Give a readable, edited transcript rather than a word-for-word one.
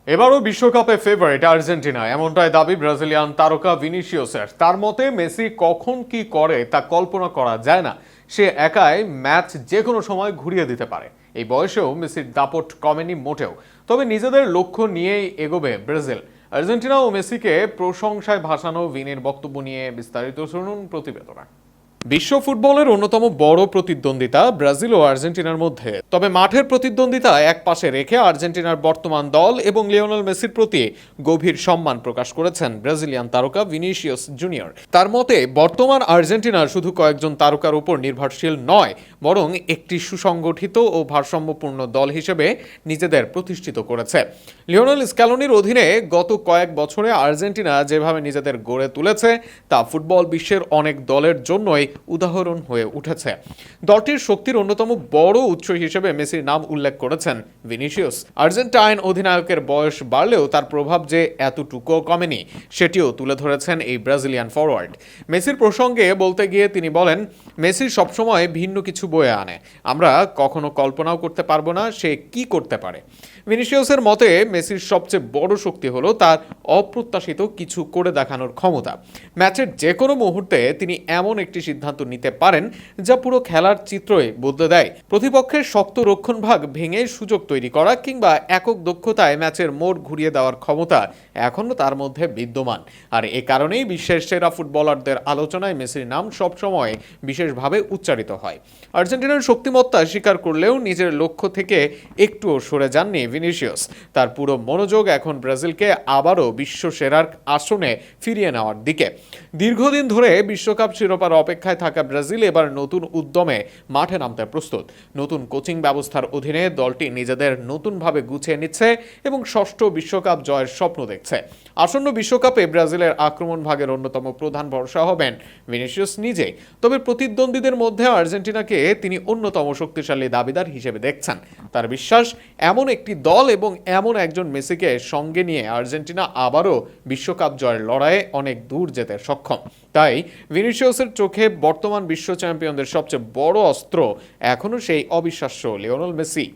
এবারও বিশ্বকাপে favourite Argentina, এমনটাই দাবি ব্রাজিলিয়ান তারকা ভিনিসিয়াসের। তার মতে মেসি কখন কি করে তা কল্পনা করা যায় না। সে একাই ম্যাচ যে কোনো সময় ঘুরিয়ে দিতে পারে। এই বয়সেও মেসির দাপট কমেনি মোটেও। তবে নিজেদের লক্ষ্য নিয়েই এগোবে ব্রাজিল। আর্জেন্টিনা ও মেসিকে প্রশংসায় ভাসানো ভিনির বক্তব্য নিয়ে বিস্তারিত শুনুন প্রতিবেদনে। বিশ্ব ফুটবলের অন্যতম বড় প্রতিদ্বন্দ্বিতা ব্রাজিল ও আর্জেন্টিনার মধ্যে। তবে মাঠের প্রতিদ্বন্দ্বিতা এক পাশে রেখে আর্জেন্টিনার বর্তমান দল এবং লিওনেল মেসির প্রতি গভীর সম্মান প্রকাশ করেছেন ব্রাজিলিয়ান তারকা ভিনিসিয়াস জুনিয়র। তার মতে বর্তমান আর্জেন্টিনা শুধু কয়েকজন তারকার উপর নির্ভরশীল নয়, বরং একটি সুসংগঠিত ও ভারসাম্যপূর্ণ দল হিসেবে নিজেদের প্রতিষ্ঠিত করেছে। লিওনেল স্ক্যালোনির অধীনে গত কয়েক বছরে আর্জেন্টিনা যেভাবে নিজেদের গড়ে তুলেছে তা ফুটবল বিশ্বের অনেক দলের জন্যই উদাহরণ হয়ে উঠেছে। দলটির শক্তির অন্যতম বড় উৎস হিসেবে মেসির নাম উল্লেখ করেছেন ভিনিসিয়াস। আর্জেন্টাইন অধিনায়কের বয়স বাড়লেও তার প্রভাব যে এতটুকুও কমেনি সেটিও তুলে ধরেছেন এই ব্রাজিলিয়ান ফরওয়ার্ড। মেসির প্রসঙ্গে বলতে গিয়ে তিনি বলেন, মেসি সবসময় ভিন্ন কিছু বয়ে আনে, আমরা কখনো কল্পনাও করতে পারবো না সে কি করতে পারে। ভিনিসিয়াসের মতে মেসির সবচেয়ে বড় শক্তি হলো তার অপ্রত্যাশিত কিছু করে দেখানোর ক্ষমতা। ম্যাচের যে কোনো মুহূর্তে তিনি এমন একটি সিদ্ধান্ত নিতে পারেন যা পুরো খেলার চিত্রই বদলে দেয়। প্রতিপক্ষের শক্ত রক্ষণভাগ ভেঙে সুযোগ তৈরি করা কিংবা একক দক্ষতায় ম্যাচের মোড় ঘুরিয়ে দেওয়ার ক্ষমতা এখনও তার মধ্যে বিদ্যমান। আর এ কারণেই বিশ্বের সেরা ফুটবলারদের আলোচনায় মেসির নাম সবসময় বিশেষভাবে উচ্চারিত হয়। আর্জেন্টিনার শক্তিমত্তা স্বীকার করলেও নিজের লক্ষ্য থেকে একটুও সরে যাননি ভিনিসিয়াস। তার পুরো মনোযোগ এখন ব্রাজিলকে আবারও বিশ্ব সেরার আসনে ফিরিয়ে নেওয়ার দিকে। দীর্ঘদিন ধরে বিশ্বকাপ শিরোপার অপেক্ষায় থাকা ব্রাজিল এবার নতুন উদ্যমে মাঠে নামতে প্রস্তুত। নতুন কোচিং ব্যবস্থার অধীনে দলটি নিজেদের নতুনভাবে গুছিয়ে নিচ্ছে এবং ষষ্ঠ বিশ্বকাপ জয়ের স্বপ্ন দেখছে। আসন্ন বিশ্বকাপে ব্রাজিলের আক্রমণ ভাগের অন্যতম প্রধান ভরসা হবেন ভিনিসিয়াস নিজে। তবে প্রতিদ্বন্দ্বীদের মধ্যে আর্জেন্টিনাকে তিনি অন্যতম শক্তিশালী দাবিদার হিসেবে দেখছেন। তার বিশ্বাস, এমন একটি দল এবং এমন একজন মেসিকে সঙ্গে নিয়ে আর্জেন্টিনা আবারও বিশ্বকাপ জয়ের লড়াইয়ে অনেক দূর যেতে সক্ষম। তাই ভিনিসিয়াসের চোখে বর্তমান বিশ্ব চ্যাম্পিয়নদের সবচেয়ে বড় অস্ত্র এখনও সেই অবিশ্বাস্য লিওনেল মেসি।